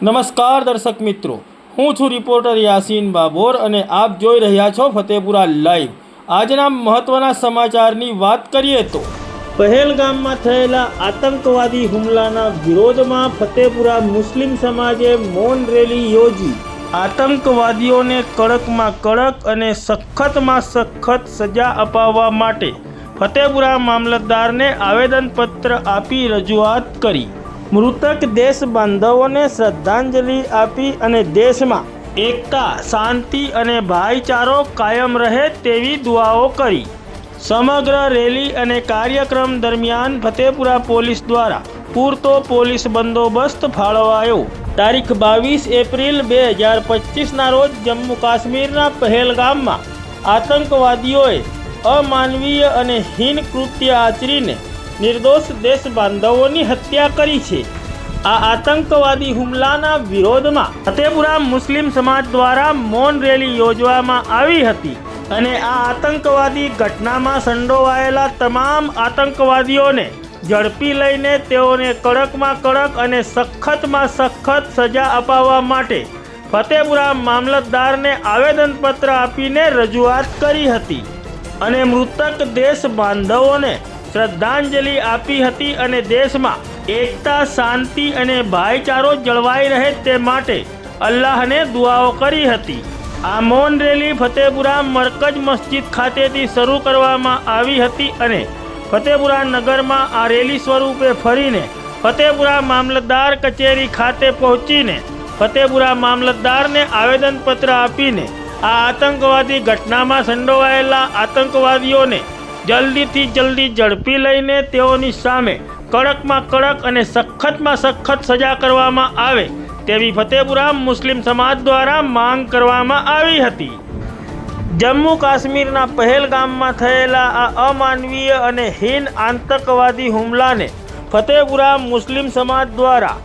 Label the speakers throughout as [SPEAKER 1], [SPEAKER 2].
[SPEAKER 1] નમસ્કાર દર્શક મિત્રો, હું છું રિપોર્ટર યાસીન બાબોર અને આપ જોઈ રહ્યા છો ફતેપુરા લાઈવ। આજના મહત્વના સમાચારની વાત કરીએ તો પહેલગામમાં થયેલા આતંકવાદી હુમલાના વિરોધમાં ફતેપુરા મુસ્લિમ સમાજે મૌન રેલી યોજી આતંકવાદીઓને કડકમાં કડક અને સખતમાં સખત સજા અપાવવા માટે ફતેપુરા મામલતદારને આવેદનપત્ર આપી રજૂઆત કરી। મૃતક દેશ બાંધવોને શ્રદ્ધાંજલિ આપી અને દેશમાં એકતા, શાંતિ અને ભાઈચારો કાયમ રહે તેવી દુઆઓ કરી। સમગ્ર રેલી અને કાર્યક્રમ દરમિયાન ફતેપુરા પોલીસ દ્વારા પૂરતો પોલીસ બંદોબસ્ત ફાળવાયો। તારીખ 22 એપ્રિલ 2025ના રોજ જમ્મુ કાશ્મીરના પહેલગામમાં આતંકવાદીઓએ અમાનવીય અને હીન કૃત્ય આચરીને નિર્દોષ દેશ બાંધવોની હત્યા કરી છે। આ આતંકવાદી હુમલાના વિરોધમાં ફતેપુરા મુસ્લિમ સમાજ દ્વારા મૌન રેલી યોજવામાં આવી હતી અને આ આતંકવાદી ઘટનામાં સંડોવાયેલા તમામ આતંકવાદીઓને ઝડપી લઈને તેઓને કડકમાં કડક અને સખતમાં સખત સજા અપાવવા માટે ફતેપુરા મામલતદારને આવેદનપત્ર આપીને રજૂઆત કરી હતી અને મૃતક દેશ બાંધવોને શ્રદ્ધાંજલિ આપી હતી અને દેશમાં એકતા, શાંતિ અને ભાઈચારો જળવાઈ રહે તે માટે અલ્લાહને દુઆઓ કરી હતી। આ મૌન રેલી ફતેપુરા મરકજ મસ્જિદ ખાતેથી શરૂ કરવામાં આવી હતી અને ફતેપુરા નગરમાં આ રેલી સ્વરૂપે ફરીને ફતેપુરા મામલતદાર કચેરી ખાતે પહોંચીને ફતેપુરા મામલતદારને આવેદનપત્ર આપીને આ આતંકવાદી ઘટનામાં સંડોવાયેલા આતંકવાદીઓને જલ્દીથી જલ્દી ઝડપી લઈને તેઓની સામે કડકમાં કડક અને સખતમાં સખત સજા કરવામાં આવે તેવી ફતેપુરા મુસ્લિમ સમાજ દ્વારા માંગ કરવામાં આવી હતી। જમ્મુ કાશ્મીરના પહેલગામમાં થયેલા આ અમાનવીય અને હીન આતંકવાદી હુમલાને ફતેપુરા મુસ્લિમ સમાજ દ્વારા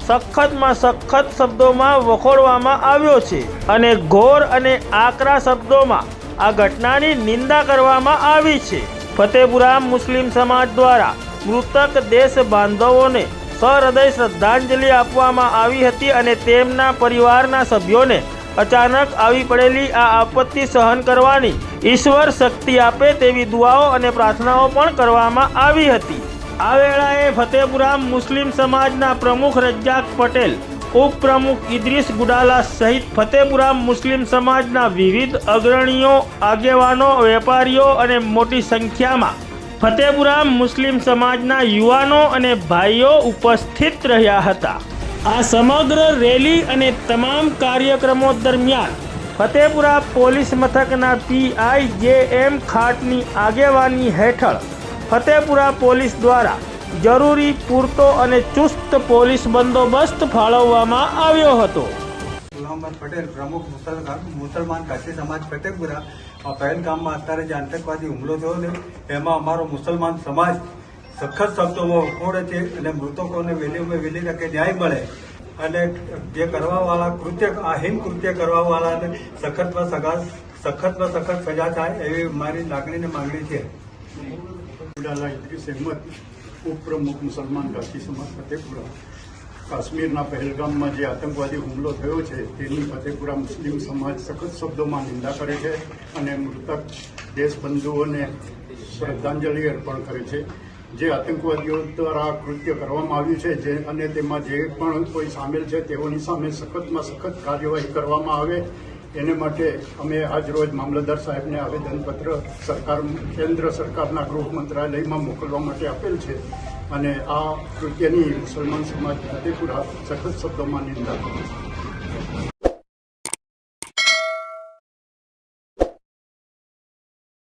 [SPEAKER 1] સખતમાં સખત શબ્દોમાં વખોડવામાં આવ્યો છે અને ઘોર અને આકરા શબ્દોમાં આ ઘટનાની નિંદા કરવામાં આવી છે। ફતેપુરા મુસ્લિમ સમાજ દ્વારા મૃતક દેશ બાંધવોને સહૃદય શ્રદ્ધાંજલિ આપવામાં આવી હતી અને તેમના પરિવારના સભ્યોને અચાનક આવી પડેલી આ આપત્તિ સહન કરવાની ઈશ્વર શક્તિ આપે તેવી દુઆઓ અને પ્રાર્થનાઓ પણ કરવામાં આવી હતી। આ વેળાએ ફતેપુરા મુસ્લિમ સમાજના પ્રમુખ રજાક પટેલ, ઉપપ્રમુખ ઇદ્રીસ ગુડાલા સહિત ફતેપુરા મુસ્લિમ સમાજના વિવિધ અગ્રણીઓ, આગેવાનો, વેપારીઓ અને મોટી સંખ્યામાં ફતેપુરા મુસ્લિમ સમાજના યુવાનો અને ભાઈઓ ઉપસ્થિત રહ્યા હતા। આ સમગ્ર રેલી અને તમામ કાર્યક્રમો દરમિયાન ફતેપુરા પોલીસ મથકના પીઆઈ જે.એમ. ખાટની આગેવાની હેઠળ ફતેપુરા પોલીસ દ્વારા જરૂરી, પૂરતો અને ચુસ્ત પોલીસ બંદોબસ્ત ફાળવવામાં આવ્યો હતો।
[SPEAKER 2] ગુલામભાઈ પટેલ, પ્રમુખ મુસલમાન કાશી સમાજ ફતેપુરા। પહેલગામમાં અત્યારે જે આતંકવાદી હુમલો થયો ને એમાં અમારો મુસલમાન સમાજ સખત શબ્દોમાં વખોડે છે અને મૃતકોને વહેલી તકે ન્યાય મળે અને જે કરવાવાળા કૃત્ય, આ હીન કૃત્ય કરવાવાળાને સખતમાં સખત સજા થાય એવી મારી લાગણીને માંગણી છે।
[SPEAKER 3] ઇદ્રીસ અહેમદ, ઉપપ્રમુખ મુસલમાન કાશી સમાજ ફતેપુરા। કાશ્મીરના પહેલગામમાં જે આતંકવાદી હુમલો થયો છે તેની ફતેપુરા મુસ્લિમ સમાજ સખત શબ્દોમાં નિંદા કરે છે અને મૃતક દેશબંધુઓને શ્રદ્ધાંજલિ અર્પણ કરે છે। જે આતંકવાદીઓ દ્વારા કૃત્ય કરવામાં આવ્યું છે અને તેમાં જે પણ કોઈ સામેલ છે તેઓની સામે સખતમાં સખત કાર્યવાહી કરવામાં આવે એને માટે અમે આજ રોજ મામલતદાર સાહેબને આવેદનપત્ર કેન્દ્ર સરકારના ગૃહ મંત્રાલયમાં મોકલવા માટે આપેલ છે અને આ કૃત્યની મુસલમાન સમાજ ફતેપુરા સખત શબ્દોમાં નિંદા કરે છે।